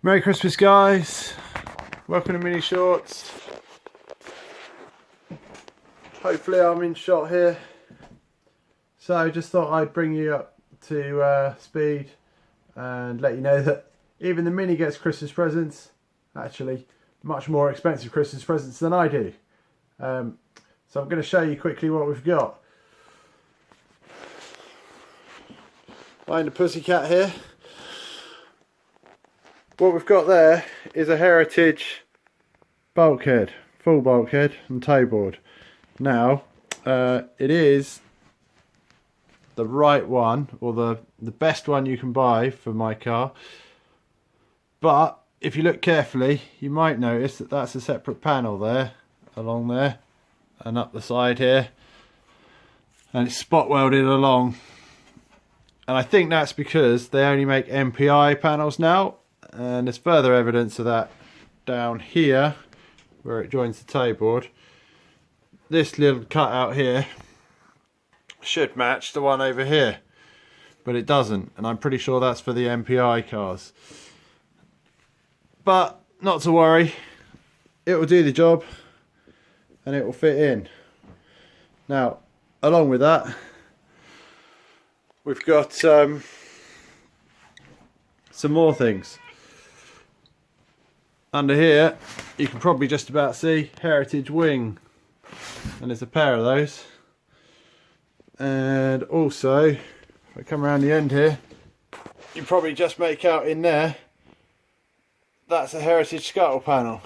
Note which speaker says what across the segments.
Speaker 1: Merry Christmas, guys. Welcome to Mini Shorts. Hopefully I'm in shot here. So just thought I'd bring you up to speed and let you know that even the Mini gets Christmas presents. Actually, much more expensive Christmas presents than I do. So I'm going to show you quickly what we've got. Behind the pussycat here. What we've got there is a Heritage bulkhead, full bulkhead and tow-board. Now, it is the right one, or the best one you can buy for my car. But if you look carefully, you might notice that that's a separate panel there, along there, and up the side here. And it's spot welded along. And I think that's because they only make MPI panels now. And there's further evidence of that down here where it joins the tow board. This little cutout here should match the one over here, but it doesn't, and I'm pretty sure that's for the MPI cars. But not to worry, it will do the job and it will fit in. Now, along with that, we've got some more things. Under here, you can probably just about see Heritage wing, and there's a pair of those. And also, if I come around the end here, you probably just make out in there, that's a Heritage scuttle panel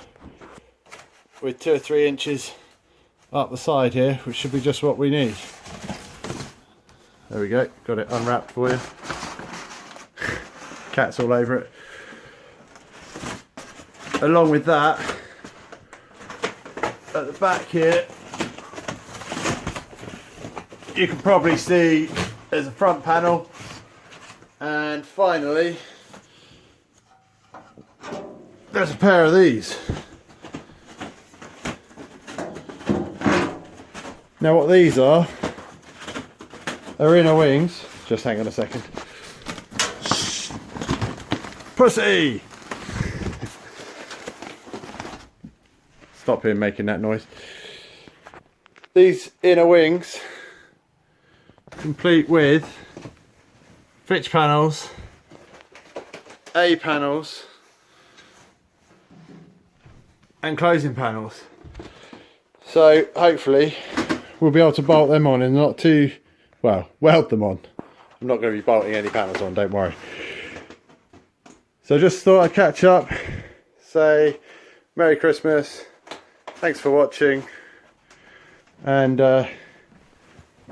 Speaker 1: with 2 or 3 inches up the side here, which should be just what we need. There we go, got it unwrapped for you. Cat's all over it. Along with that, at the back here, you can probably see there's a front panel, and finally there's a pair of these. Now what these are inner wings. Just hang on a second. Pussy! Stop him making that noise. These inner wings, complete with fitch panels, A panels, and closing panels. So hopefully we'll be able to bolt them on and not too, well, weld them on. I'm not going to be bolting any panels on, don't worry. So just thought I'd catch up, say Merry Christmas, thanks for watching, and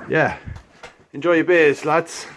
Speaker 1: yeah, enjoy your beers, lads.